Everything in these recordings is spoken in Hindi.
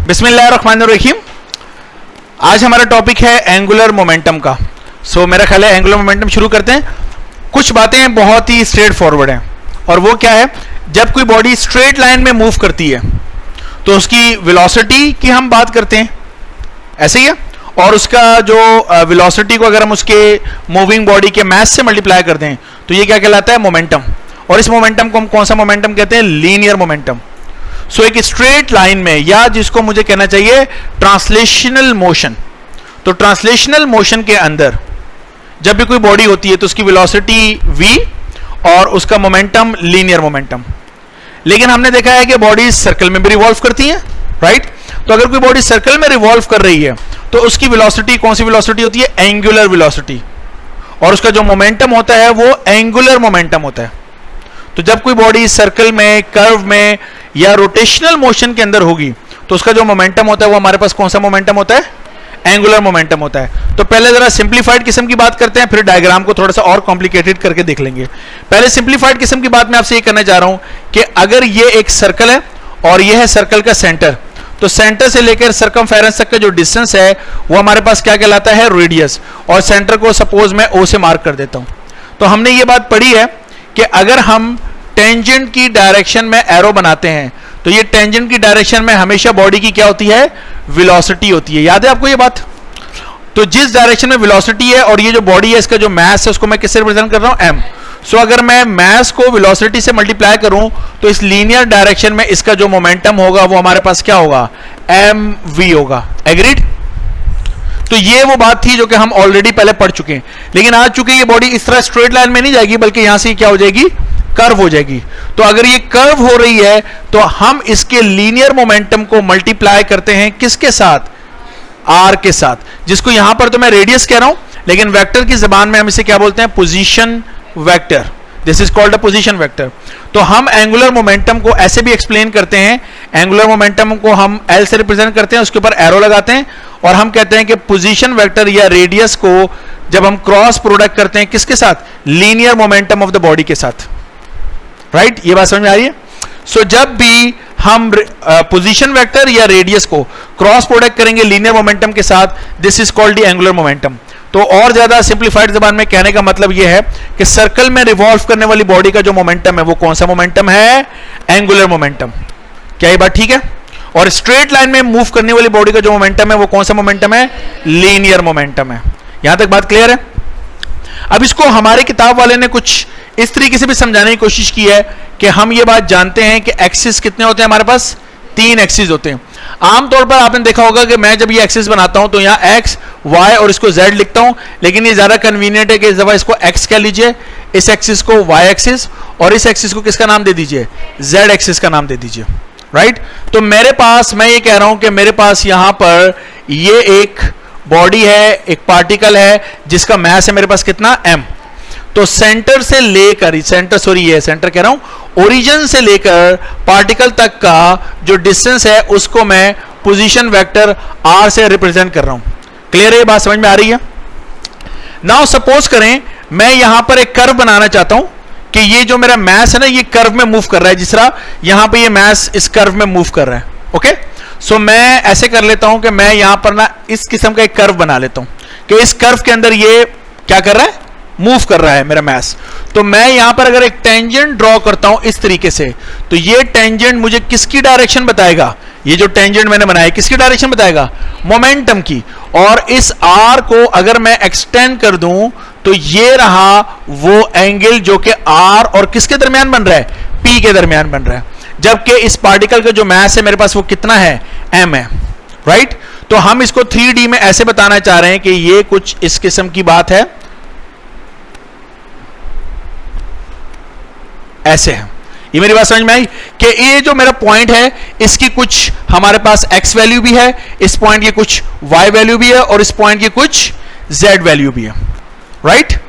बिस्मिल्लाहिर्रहमानिर्रहीम। आज हमारा टॉपिक है एंगुलर मोमेंटम का। मेरा ख्याल है एंगुलर मोमेंटम शुरू करते हैं। कुछ बातें बहुत ही स्ट्रेट फॉरवर्ड हैं, और वो क्या है, जब कोई बॉडी स्ट्रेट लाइन में मूव करती है तो उसकी वेलोसिटी की हम बात करते हैं, ऐसे ही है। और उसका जो वेलोसिटी को अगर हम उसके मूविंग बॉडी के मास से मल्टीप्लाई करते हैं तो ये क्या कहलाता है, मोमेंटम। और इस मोमेंटम को हम कौन सा मोमेंटम कहते हैं, लीनियर मोमेंटम। एक स्ट्रेट लाइन में, या जिसको मुझे कहना चाहिए ट्रांसलेशनल मोशन, तो ट्रांसलेशनल मोशन के अंदर जब भी कोई बॉडी होती है तो उसकी वेलोसिटी v और उसका मोमेंटम लीनियर मोमेंटम। लेकिन हमने देखा है कि बॉडी सर्कल में भी रिवॉल्व करती है, राइट। तो अगर कोई बॉडी सर्कल में रिवॉल्व कर रही है तो उसकी वेलोसिटी कौन सी वेलोसिटी होती है, एंगुलर वेलोसिटी, और उसका जो मोमेंटम होता है वो एंगुलर मोमेंटम होता है। तो जब कोई बॉडी सर्कल में, कर्व में या रोटेशनल मोशन के अंदर होगी तो उसका जो मोमेंटम होता है वो हमारे पास कौन सा मोमेंटम होता है, एंगुलर मोमेंटम होता है। तो पहले जरा सिंप्लीफाइड किस्म की बात करते हैं, फिर डायग्राम को थोड़ा सा और कॉम्प्लिकेटेड करके देख लेंगे। पहले सिंप्लीफाइड किस्म की बात मैं आपसे ये करना चाह रहा हूं कि अगर ये एक सर्कल है और ये है सर्कल का सेंटर, तो सेंटर से लेकर सर्कमफेरेंस तक का जो डिस्टेंस है वो हमारे पास क्या कहलाता है, रेडियस। और सेंटर को सपोज मैं ओ से मार्क कर देता हूं। तो हमने ये बात पढ़ी है कि अगर हम टेंजेंट की डायरेक्शन में एरो बनाते हैं तो ये टेंजेंट की डायरेक्शन में हमेशा बॉडी की क्या होती है, वेलोसिटी होती है। याद है आपको ये बात? तो जिस डायरेक्शन में वेलोसिटी है और ये जो बॉडी है इसका जो मास है उसको मैं किससे रिप्रेजेंट कर रहा हूं, m। अगर मैं मास को वेलोसिटी से मल्टीप्लाई करूं तो इस लीनियर डायरेक्शन में इसका जो मोमेंटम होगा वो हमारे पास क्या होगा, mv होगा। एग्रीड? तो ये वो बात थी जो कि हम ऑलरेडी पहले पढ़ चुके हैं। लेकिन आज चूंकि ये बॉडी इस तरह स्ट्रेट लाइन में नहीं जाएगी बल्कि यहां से क्या हो जाएगी, कर्व हो जाएगी। तो अगर ये कर्व हो रही है तो हम इसके लीनियर मोमेंटम को मल्टीप्लाई करते हैं किसके साथ, r के साथ, जिसको यहां पर तो मैं रेडियस कह रहा हूं लेकिन वेक्टर की जबान में हम इसे क्या बोलते हैं, position vector. This is called a position vector. तो हम एंगुलर मोमेंटम को ऐसे भी एक्सप्लेन करते हैं, एंगुलर मोमेंटम को हम L से रिप्रेजेंट करते हैं, उसके ऊपर एरो लगाते हैं और हम कहते हैं कि पोजीशन वेक्टर या रेडियस को जब हम क्रॉस प्रोडक्ट करते हैं किसके साथ, linear momentum of the body के साथ, राइट। ये बात समझ में आ रही है? जब भी हम पोजीशन वेक्टर या रेडियस को क्रॉस प्रोडक्ट करेंगे लीनियर मोमेंटम के साथ, this is called the angular momentum. तो और ज्यादा सिंप्लीफाइड जबान में कहने का मतलब यह है कि सर्कल में रिवॉल्व करने वाली बॉडी का जो मोमेंटम है वो कौन सा मोमेंटम है, एंगुलर मोमेंटम। क्या ये बात ठीक है? और स्ट्रेट लाइन में मूव करने वाली बॉडी का जो मोमेंटम है वो कौन सा मोमेंटम है, लीनियर मोमेंटम है। यहां तक बात क्लियर है? अब इसको हमारे किताब वाले ने कुछ इस तरीके से भी समझाने की कोशिश की है कि हम ये बात जानते हैं कि एक्सिस कितने होते हैं हमारे पास, 3 एक्सिस होते हैं। आमतौर पर आपने देखा होगा कि मैं जब ये एक्सिस बनाता हूं तो यहां एक्स, वाई और इसको जेड लिखता हूं, लेकिन ये ज्यादा कन्वीनियंट है कि इस दफा इसको एक्स कह लीजिए, इस एक्सिस को वाई एक्सिस और इस एक्सिस को किसका नाम दे दीजिए, जेड एक्सिस का नाम दे दीजिए, राइट। तो मेरे पास, मैं ये कह रहा हूं कि मेरे पास यहां पर ये एक बॉडी है, एक पार्टिकल है जिसका मास है मेरे पास कितना, m। तो सेंटर से लेकर, सेंटर कह रहा हूं, ओरिजिन से लेकर पार्टिकल तक का जो डिस्टेंस है उसको मैं पोजीशन वेक्टर r से रिप्रेजेंट कर रहा हूं। क्लियर है? ये बात समझ में आ रही है? नाउ सपोज करें मैं यहां पर एक कर्व बनाना चाहता हूं कि ये जो मेरा मास है ना ये कर्व में मूव कर रहा है, जिस तरह यहां पे ये मास इस कर्व में मूव कर रहा है। ओके, मैं ऐसे कर लेता हूं कि मैं यहां पर ना इस किस्म का एक कर्व बना लेता हूं कि इस कर्व के अंदर ये क्या कर रहा है, मूव कर रहा है मेरा मास। तो मैं यहां पर अगर एक टेंजेंट ड्रॉ करता हूं इस तरीके से, तो ये टेंजेंट मुझे किसकी डायरेक्शन बताएगा, ये जो टेंजेंट मैंने बनाया किसकी डायरेक्शन बताएगा, मोमेंटम की। और इस r को अगर मैं एक्सटेंड कर दूं तो ये रहा वो एंगल जो कि r और किसके दरमियान बन रहा है, p के दरमियान बन रहा है। जबकि इस पार्टिकल का जो मास है मेरे पास वो कितना है, m है, राइट। तो हम इसको 3D में ऐसे बताना चाह रहे हैं कि ये कुछ इस किस्म की बात है, ऐसे है। ये मेरी बात समझ में आई कि ये जो मेरा पॉइंट है इसकी कुछ हमारे पास x वैल्यू भी है, इस पॉइंट की कुछ y वैल्यू भी है और इस पॉइंट की कुछ z वैल्यू भी है, राइट।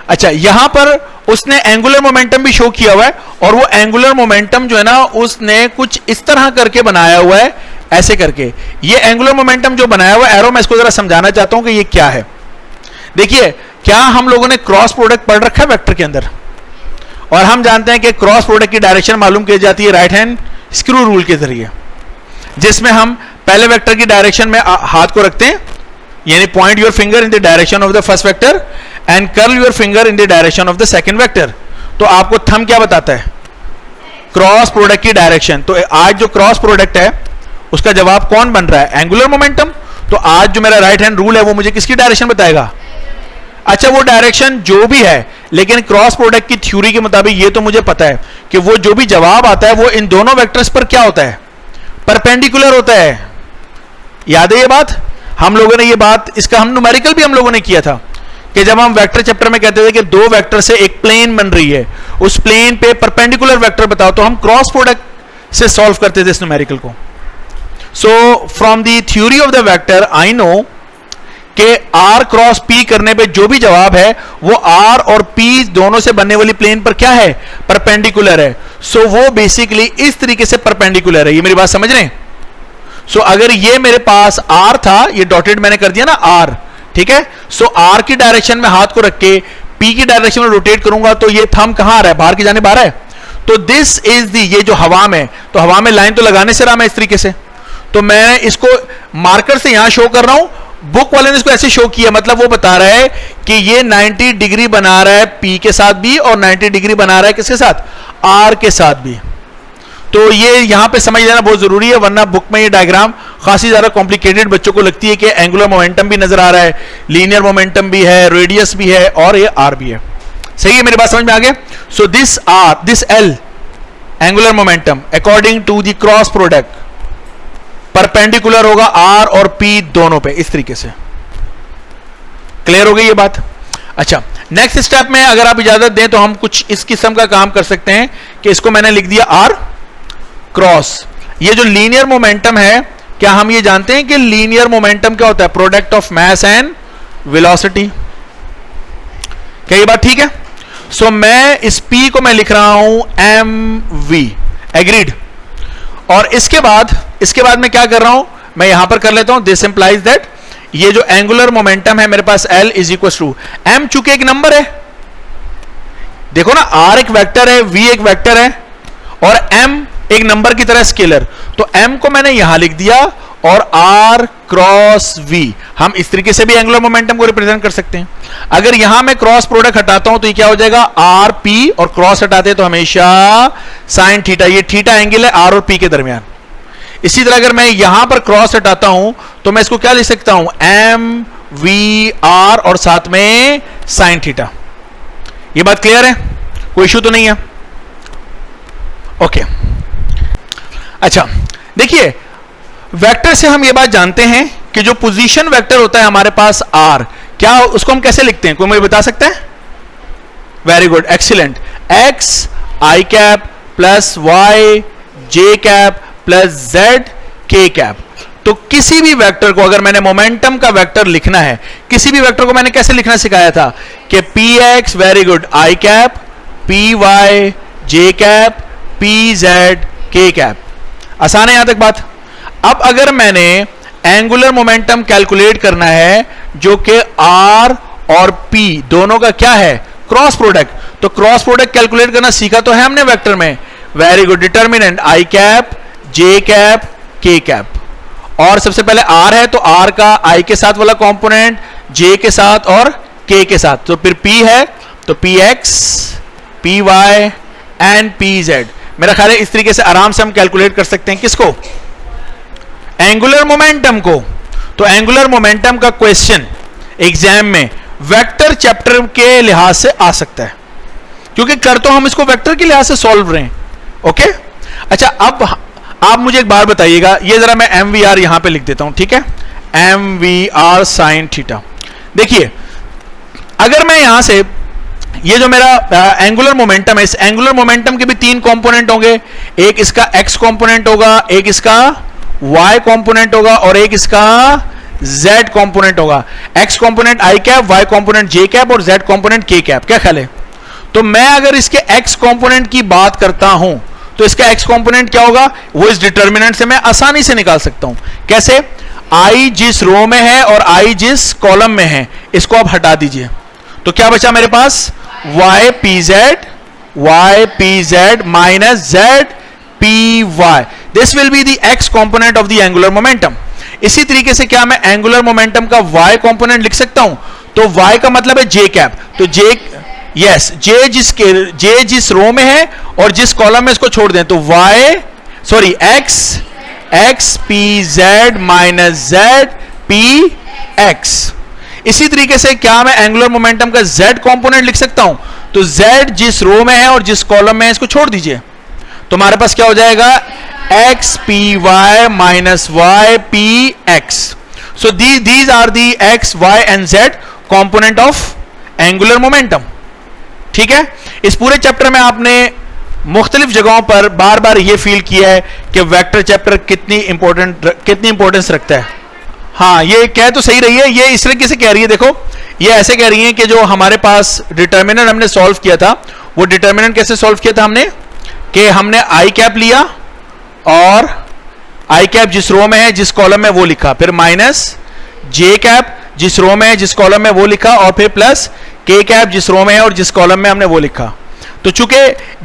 अच्छा, यहां पर उसने एंगुलर मोमेंटम भी शो किया हुआ है और वो एंगुलर मोमेंटम जो है ना उसने कुछ इस तरह करके बनाया हुआ है, ऐसे करके। ये एंगुलर मोमेंटम जो बनाया हुआ है एरो, मैं इसको जरा समझाना चाहता हूं कि ये क्या है। देखिए, क्या हम लोगों ने क्रॉस प्रोडक्ट पढ़ रखा है वेक्टर के अंदर, और हम जानते हैं कि क्रॉस प्रोडक्ट की डायरेक्शन मालूम की जाती है राइट हैंड स्क्रू रूल के जरिए, जिसमें हम पहले वेक्टर की डायरेक्शन में हाथ को रखते हैं, यानी point your finger in the direction of the first vector and curl your finger in the direction of the second vector. तो आपको थंब क्या बताता है? क्रॉस प्रोडक्ट की डायरेक्शन। तो आज जो क्रॉस प्रोडक्ट है उसका जवाब कौन बन रहा है? Angular momentum. तो आज जो मेरा राइट हैंड रूल है वो मुझे किसकी डायरेक्शन बताएगा? अच्छा, वो डायरेक्शन जो भी है, लेकिन क्रॉस प्रोडक्ट की थ्योरी के मुताबिक ये तो मुझे पता है कि वो जो भी जवाब आता है वो इन दोनों वेक्टर्स पर क्या होता है? परपेंडिकुलर होता है। याद है ये बात? हम लोगों ने ये बात, इसका हम न्यूमेरिकल भी हम लोगों ने किया था कि जब हम वेक्टर चैप्टर में कहते थे कि दो वेक्टर से एक प्लेन बन रही है, उस प्लेन पे परपेंडिकुलर वेक्टर बताओ, तो हम क्रॉस प्रोडक्ट से सॉल्व करते थे इस न्यूमेरिकल को। So from the theory of the vector I know कि आर क्रॉस पी करने पे जो भी जवाब है वो आर और पी दोनों से बनने वाली प्लेन पर क्या है? परपेंडिकुलर है। सो वो बेसिकली इस तरीके से परपेंडिकुलर है। ये मेरी बात समझ रहे हैं? सो अगर ये मेरे पास आर था, ये डॉटेड मैंने कर दिया ना आर, ठीक है। सो आर की डायरेक्शन में हाथ को रख के पी की डायरेक्शन में रोटेट करूंगा तो ये थंब कहां आ रहा है? बाहर की जाने आ रहा है। तो दिस इज दी, ये जो हवा में, तो हवा में लाइन तो लगाने से रहा मैं इस तरीके से, तो मैं इसको मार्कर से यहां शो कर रहा हूं। बुक वाले ने इसको ऐसे शो किया, मतलब वो बता रहा है कि ये 90 डिग्री बना रहा है पी के साथ भी और 90 डिग्री बना रहा है किसके साथ? आर के साथ भी। तो ये यहां पे समझ लेना बहुत जरूरी है, वरना बुक में ये डायग्राम खासी ज्यादा कॉम्प्लिकेटेड बच्चों को लगती है कि एंगुलर मोमेंटम भी नजर आ रहा है, लीनियर मोमेंटम भी है, रेडियस भी है और ये आर भी है। सही है? मेरी बात समझ में आ गया? So this r, this L angular momentum according to the cross product perpendicular होगा आर और पी दोनों पे, इस तरीके से। क्लियर हो गई ये बात? अच्छा, नेक्स्ट स्टेप में अगर आप इजाजत दें तो हम कुछ इस किस्म का काम कर सकते हैं कि इसको मैंने लिख दिया आर क्रॉस। ये जो लीनियर मोमेंटम है, क्या हम ये जानते हैं कि लीनियर मोमेंटम क्या होता है? Product of mass and velocity. क्या ये बात ठीक है? सो मैं इस P को मैं लिख रहा हूं mv, एग्रीड। और इसके बाद मैं क्या कर रहा हूं? मैं यहां पर कर लेता हूं, दिस इंप्लाइज दैट ये जो एंगुलर मोमेंटम है मेरे पास L is equal to m, चूंकि एक नंबर है, देखो ना, R एक वेक्टर है, V एक वेक्टर है और m एक नंबर की तरह स्केलर, तो m को मैंने यहां लिख दिया और R क्रॉस V, हम इस तरीके से भी एंगुलर मोमेंटम को रिप्रेजेंट कर सकते हैं। अगर यहां मैं क्रॉस प्रोडक्ट हटाता हूं तो ये क्या हो जाएगा? आर पी, और क्रॉस हटाते तो हमेशा साइन थीटा, ये थीटा एंगल है आर और पी के दरमियान। इसी तरह अगर मैं यहां पर क्रॉस हटाता हूं तो मैं इसको क्या लिख सकता हूं? एम वी आर और साथ में साइन थीटा। ये बात क्लियर है? कोई इशू तो नहीं है? ओके। अच्छा देखिए, वेक्टर से हम ये बात जानते हैं कि जो पोजीशन वेक्टर होता है हमारे पास आर, क्या उसको हम कैसे लिखते हैं? कोई मुझे बता सकता है? Very good, excellent. एक्स आई कैप प्लस वाई जे कैप प्लस जेड के कैप। तो किसी भी वेक्टर को अगर मैंने मोमेंटम का वेक्टर लिखना है, किसी भी वेक्टर को मैंने कैसे लिखना सिखाया था कि पी एक्स, वेरी गुड, आई कैप, पी वाई जे कैप, पी जेड के कैप। आसान है यहां तक बात? अब अगर मैंने एंगुलर मोमेंटम कैलकुलेट करना है जो कि आर और पी दोनों का क्या है? क्रॉस प्रोडक्ट, तो क्रॉस प्रोडक्ट कैलकुलेट करना सीखा तो है हमने वेक्टर में। वेरी गुड, डिटर्मिनेंट आई कैप, जे कैप, के कैप। और सबसे पहले आर है तो आर का आई के साथ वाला कंपोनेंट, जे के साथ और के के साथ। तो फिर पी है तो p x, p y and p z. मेरा ख्याल है इस तरीके से आराम से हम कैलकुलेट कर सकते हैं किसको? एंगुलर मोमेंटम को। तो एंगुलर मोमेंटम का क्वेश्चन एग्जाम में वेक्टर चैप्टर के लिहाज से आ सकता है, क्योंकि कर तो हम इसको वेक्टर के लिहाज से सॉल्व रहे हैं। ओके। अच्छा, अब आप मुझे एक बार बताइएगा, ये जरा मैं एम वी आर यहां पर लिख देता हूं, ठीक है? M v r sine theta. देखिए, अगर मैं यहां से ये जो मेरा एंगुलर मोमेंटम है, इस एंगुलर मोमेंटम के भी तीन कंपोनेंट होंगे, एक इसका एक्स कंपोनेंट होगा, एक इसका y कंपोनेंट होगा और एक इसका z कंपोनेंट होगा। x component i cap, y component j cap और z कंपोनेंट k कैप। क्या ख्याल है? तो मैं अगर इसके x कंपोनेंट की बात करता हूं तो इसका x कंपोनेंट क्या होगा? वो इस डिटर्मिनेंट से मैं आसानी से निकाल सकता हूं। कैसे? i जिस रो में है और i जिस कॉलम में है, इसको आप हटा दीजिए, तो क्या बचा मेरे पास? y p z minus z p y। This will be the x component of the angular momentum. इसी तरीके से क्या मैं एंगुलर मोमेंटम का y कंपोनेंट लिख सकता हूं? तो y का मतलब है j कैप, तो j यस j जिस रो में है और जिस कॉलम में इसको छोड़ दें तो x p z minus z p x। इसी तरीके से क्या मैं एंगुलर मोमेंटम का z कंपोनेंट लिख सकता हूं? तो z जिस रो में है और जिस कॉलम में है इसको छोड़ दीजिए, तो हमारे पास क्या हो जाएगा? x p y minus y p x। So these are the x y and z component of angular momentum। ठीक है, इस पूरे चैप्टर में आपने मुख्तलिफ जगहों पर बार बार यह फील किया है कि वेक्टर चैप्टर कितनी इंपॉर्टेंस रखता है। हाँ, ये कह तो सही रही है, ये इस तरीके से कह रही है, देखो ये ऐसे कह रही है कि जो हमारे पास डिटर्मिनेंट हमने सॉल्व किया था, वो डिटर्मिनेंट कैसे सॉल्व किया था हमने, कि हमने आई कैप लिया और आई कैप जिस रो में है जिस कॉलम में वो लिखा, फिर माइनस जे कैप जिस रो में है जिस कॉलम में वो लिखा, और फिर प्लस के कैप जिस रो में है और जिस कॉलम में हमने वो लिखा। तो चूंकि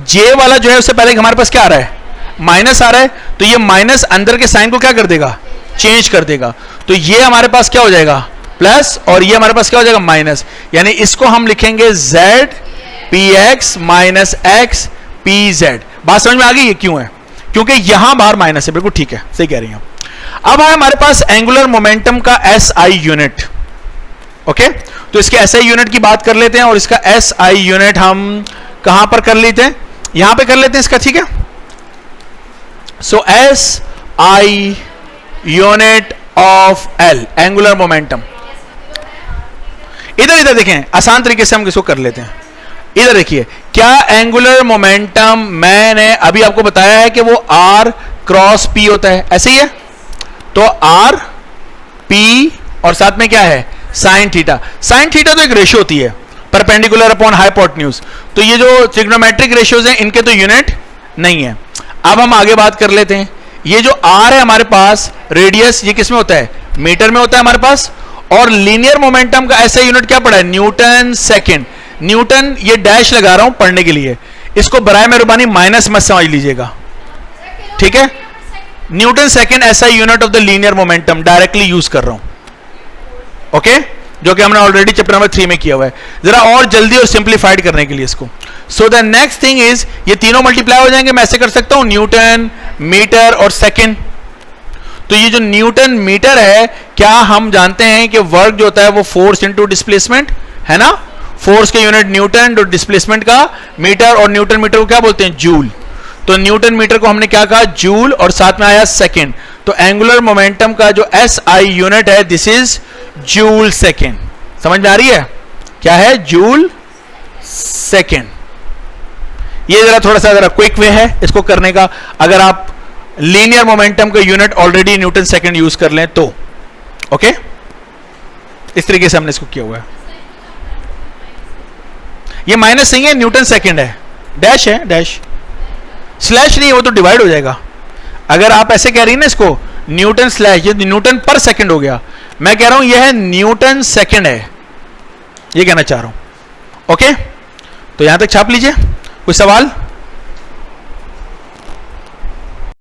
जे वाला जो है उससे पहले हमारे पास क्या आ रहा है? माइनस आ रहा है, तो ये माइनस अंदर के साइन को क्या कर देगा? चेंज कर देगा। तो ये हमारे पास क्या हो जाएगा? प्लस, और ये हमारे पास क्या हो जाएगा? माइनस। यानी इसको हम लिखेंगे z px minus x pz। बात समझ में आ गई ये क्यों है? क्योंकि यहां बाहर माइनस है। बिल्कुल ठीक है, सही कह रही हैं। अब है हमारे पास एंगुलर मोमेंटम का SI यूनिट। ओके, तो इसके SI यूनिट की बात कर लेते हैं, और इसका SI यूनिट हम कहां पर कर लेते हैं? यहां पे कर लेते हैं इसका, ठीक है। सो SI unit of L angular momentum. इधर देखें, आसान तरीके से हम इसको कर लेते हैं। इधर देखिए, क्या एंगुलर मोमेंटम मैंने अभी आपको बताया है कि वो R क्रॉस P होता है, ऐसे ही है। तो R P और साथ में क्या है? Sine theta. साइन थीटा तो एक रेशियो होती है, परपेंडिकुलर अपॉन हाइपोटेन्यूज। तो ये जो ट्रिग्नोमेट्रिक रेशियोज हैं इनके तो यूनिट नहीं है। अब हम आगे बात कर लेते हैं। ये जो R है हमारे पास, रेडियस, ये किस में होता है? मीटर में होता है हमारे पास। और लीनियर मोमेंटम का ऐसा यूनिट क्या पड़ा है? Newton second. न्यूटन, ये डैश लगा रहा हूं पढ़ने के लिए, इसको बराए मेहरबानी माइनस मत समझ लीजिएगा, ठीक है। न्यूटन सेकेंड ऐसा unit of the linear momentum directly use कर रहा हूं, ओके, जो कि हमने ऑलरेडी चैप्टर नंबर 3 में किया हुआ है, जरा और जल्दी और सिंप्लीफाइड करने के लिए इसको। So the next thing is, ये तीनों मल्टीप्लाई हो जाएंगे। मैं ऐसे कर सकता हूं, न्यूटन, मीटर और सेकेंड। तो ये जो न्यूटन मीटर है, क्या हम जानते हैं कि वर्क जो होता है वो फोर्स इंटू डिस्प्लेसमेंट है ना। फोर्स के यूनिट न्यूटन, तो डिस्प्लेसमेंट का मीटर, और न्यूटन मीटर को क्या बोलते हैं? जूल। तो न्यूटन मीटर को हमने क्या कहा? जूल, और साथ में आया सेकेंड। तो एंगुलर मोमेंटम का जो SI यूनिट है, दिस इज जूल सेकेंड। समझ में आ रही है? क्या है? Joule second. ये जरा थोड़ा सा क्विक वे है इसको करने का, अगर आप लीनियर मोमेंटम का unit already Newton second use कर लें तो। ओके, इस तरीके से हमने इसको किया हुआ है। ये माइनस नहीं है, न्यूटन सेकेंड है, डैश है, डैश स्लैश नहीं, वो तो डिवाइड हो जाएगा। अगर आप ऐसे कह रही है ना इसको, न्यूटन स्लैश, ये न्यूटन पर सेकंड हो गया। मैं कह रहा हूं यह न्यूटन सेकंड है, ये कहना चाह रहा हूं। ओके, तो यहां तक छाप लीजिए। कोई सवाल?